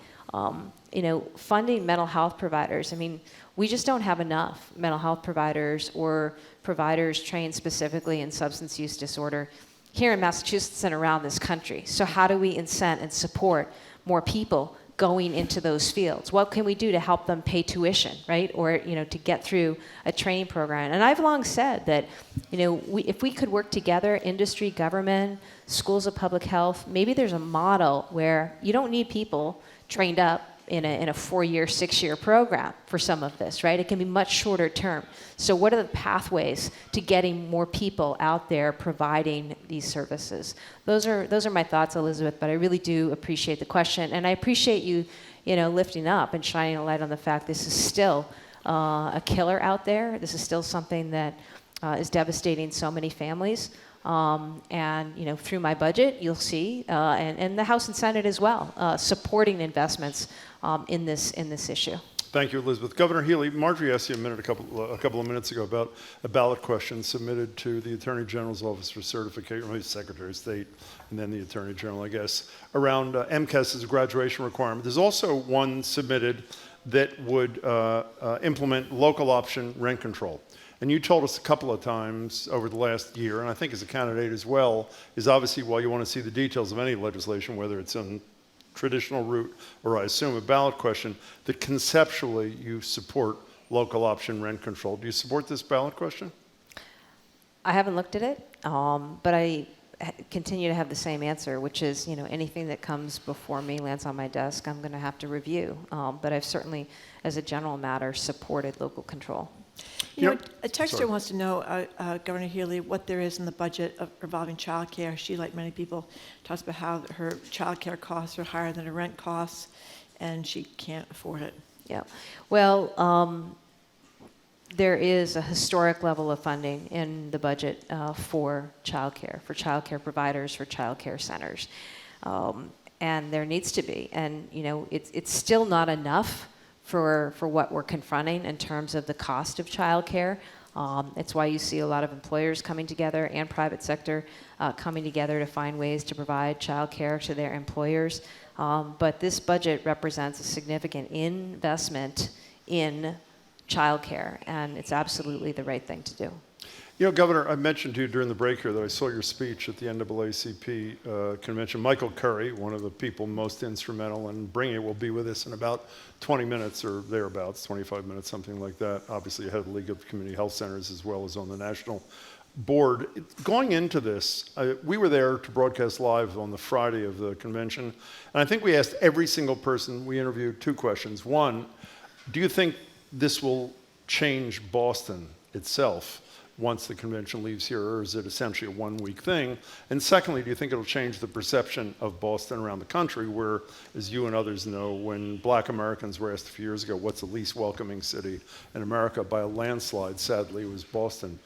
Funding mental health providers. I mean, we just don't have enough mental health providers or providers trained specifically in substance use disorder here in Massachusetts and around this country. So how do we incent and support more people going into those fields? What can we do to help them pay tuition, right? Or, to get through a training program? And I've long said that, if we could work together, industry, government, schools of public health, maybe there's a model where you don't need people trained up in a 4-year, 6-year program for some of this, right? It can be much shorter term. So what are the pathways to getting more people out there providing these services? Those are my thoughts, Elizabeth, but I really do appreciate the question. And I appreciate you, lifting up and shining a light on the fact this is still a killer out there. This is still something that is devastating so many families. And through my budget, you'll see, and the House and Senate as well, supporting investments in this issue. Thank you, Elizabeth. Governor Healey, Marjorie asked you a couple of minutes ago about a ballot question submitted to the Attorney General's Office for Certification, or Secretary of State, and then the Attorney General, I guess, around MCAS as a graduation requirement. There's also one submitted that would implement local option rent control. And you told us a couple of times over the last year, and I think as a candidate as well, is obviously while you want to see the details of any legislation, whether it's on traditional route or I assume a ballot question, that conceptually you support local option rent control. Do you support this ballot question? I haven't looked at it, but I continue to have the same answer, which is, anything that comes before me, lands on my desk, I'm going to have to review. But I've certainly, as a general matter, supported local control. A texter wants to know, Governor Healey, what there is in the budget involving child care. She, like many people, talks about how her child care costs are higher than her rent costs, and she can't afford it. Yeah. Well, there is a historic level of funding in the budget for child care providers, for child care centers. And there needs to be. And, it's still not enough for what we're confronting in terms of the cost of childcare. It's why you see a lot of employers coming together and private sector coming together to find ways to provide childcare to their employers. But this budget represents a significant investment in childcare, and it's absolutely the right thing to do. Governor, I mentioned to you during the break here that I saw your speech at the NAACP convention. Michael Curry, one of the people most instrumental in bringing it, will be with us in about 20 minutes or thereabouts, 25 minutes, something like that. Obviously, head of the League of Community Health Centers as well as on the national board. Going into this, we were there to broadcast live on the Friday of the convention, and I think we asked every single person we interviewed 2 questions. One, do you think this will change Boston itself once the convention leaves here, or is it essentially a 1-week thing? And secondly, do you think it'll change the perception of Boston around the country, where, as you and others know, when Black Americans were asked a few years ago, what's the least welcoming city in America, by a landslide, sadly, it was Boston.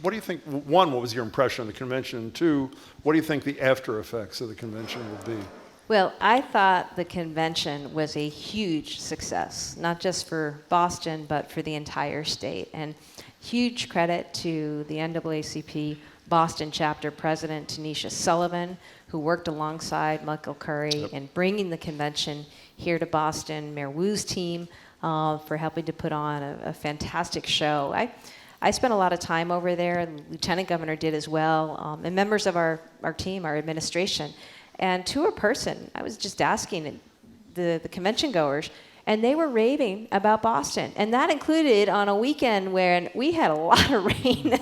What do you think, one, what was your impression of the convention, and 2, what do you think the after effects of the convention will be? Well, I thought the convention was a huge success, not just for Boston, but for the entire state. And huge credit to the NAACP Boston chapter president, Tanisha Sullivan, who worked alongside Michael Curry in bringing the convention here to Boston, Mayor Wu's team for helping to put on a fantastic show. I spent a lot of time over there, and the Lieutenant Governor did as well, and members of our team, our administration. And to a person, I was just asking the convention goers, and they were raving about Boston. And that included on a weekend when we had a lot of rain.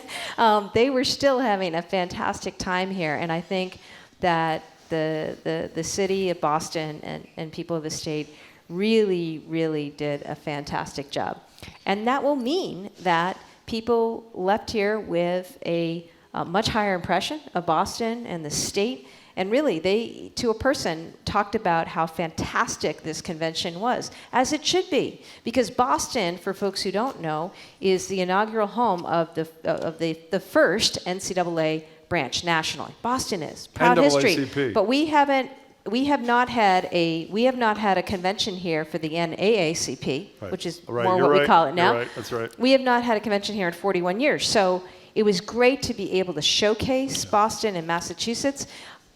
They were still having a fantastic time here. And I think that the city of Boston and people of the state really, really did a fantastic job. And that will mean that people left here with a much higher impression of Boston and the state, And really, they, to a person, talked about how fantastic this convention was, as it should be. Because Boston, for folks who don't know, is the inaugural home of the first NCAA branch nationally. Boston is. Proud history. NAACP. But we have not had a convention here for the NAACP, Right. which is Right, more you're what we right, call it now. you're right, that's right. We have not had a convention here in 41 years. So it was great to be able to showcase Boston and Massachusetts.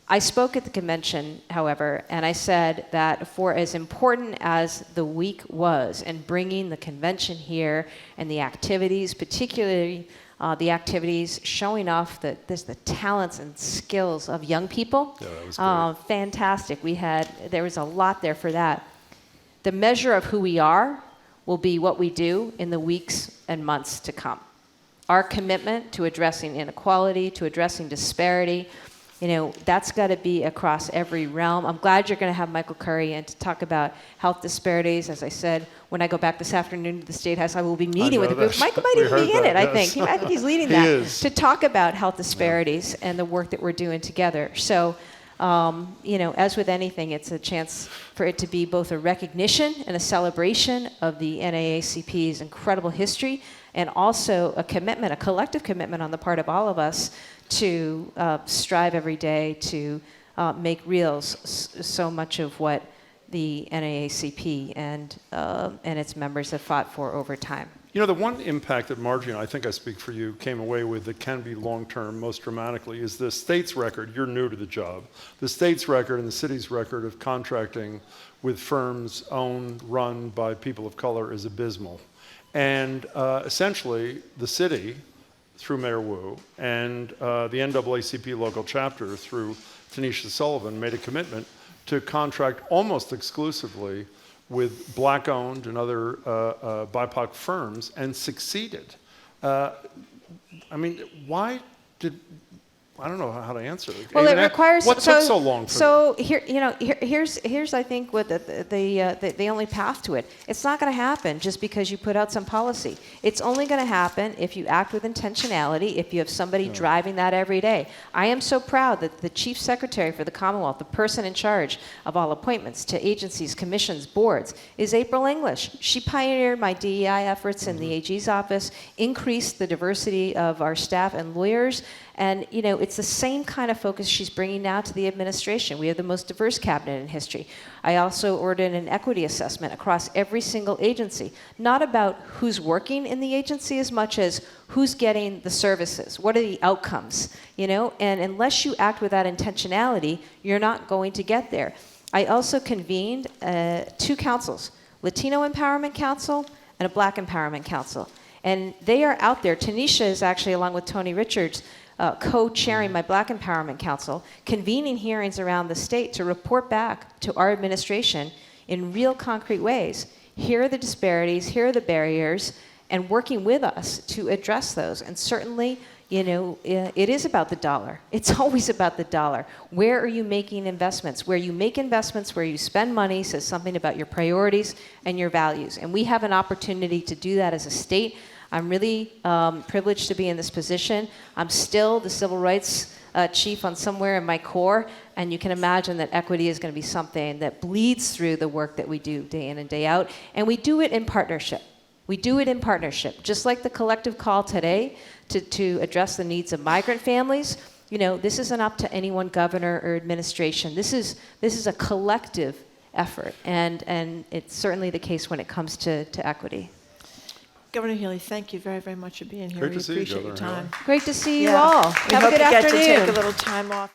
I spoke at the convention, however, and I said that for as important as the week was and bringing the convention here and the activities, particularly the activities showing off the talents and skills of young people. Yeah, that was great. Fantastic. There was a lot there for that. The measure of who we are will be what we do in the weeks and months to come. Our commitment to addressing inequality, to addressing disparity, that's got to be across every realm. I'm glad you're going to have Michael Curry in to talk about health disparities. As I said, when I go back this afternoon to the State House, I will be meeting with a group. Michael might even be in it, I think. I think he's leading that. is. To talk about health disparities and the work that we're doing together. So, as with anything, it's a chance for it to be both a recognition and a celebration of the NAACP's incredible history, and also a commitment, a collective commitment on the part of all of us to strive every day to make real so much of what the NAACP and its members have fought for over time. The one impact that Margie, and I think I speak for you, came away with that can be long-term most dramatically is the state's record. You're new to the job. The state's record and the city's record of contracting with firms owned, run by people of color is abysmal. And essentially, the city, through Mayor Wu, and the NAACP local chapter through Tanisha Sullivan made a commitment to contract almost exclusively with black-owned and other BIPOC firms and succeeded. Why did... I don't know how to answer it. Well, it requires. What took so long? Here's I think what the only path to it. It's not going to happen just because you put out some policy. It's only going to happen if you act with intentionality. If you have somebody driving that every day. I am so proud that the Chief Secretary for the Commonwealth, the person in charge of all appointments to agencies, commissions, boards, is April English. She pioneered my DEI efforts in the AG's office, increased the diversity of our staff and lawyers. And, it's the same kind of focus she's bringing now to the administration. We have the most diverse cabinet in history. I also ordered an equity assessment across every single agency, not about who's working in the agency as much as who's getting the services. What are the outcomes, And unless you act with that intentionality, you're not going to get there. I also convened 2 councils, Latino Empowerment Council and a Black Empowerment Council. And they are out there. Tanisha is actually, along with Tony Richards, co-chairing my Black Empowerment Council, convening hearings around the state to report back to our administration in real concrete ways. Here are the disparities, here are the barriers, and working with us to address those. And certainly, it is about the dollar. It's always about the dollar. Where are you making investments? Where you make investments, where you spend money says something about your priorities and your values. And we have an opportunity to do that as a state. I'm really privileged to be in this position. I'm still the civil rights chief on somewhere in my core, and you can imagine that equity is going to be something that bleeds through the work that we do day in and day out, and we do it in partnership. We do it in partnership, just like the collective call today to address the needs of migrant families. This isn't up to any one governor or administration. This is a collective effort, and it's certainly the case when it comes to equity. Governor Healey, thank you very, very much for being here. Great We to see you, appreciate your Governor Healey. time. Great to see you Yeah. all. We Have hope a good you afternoon. get to take a little time off.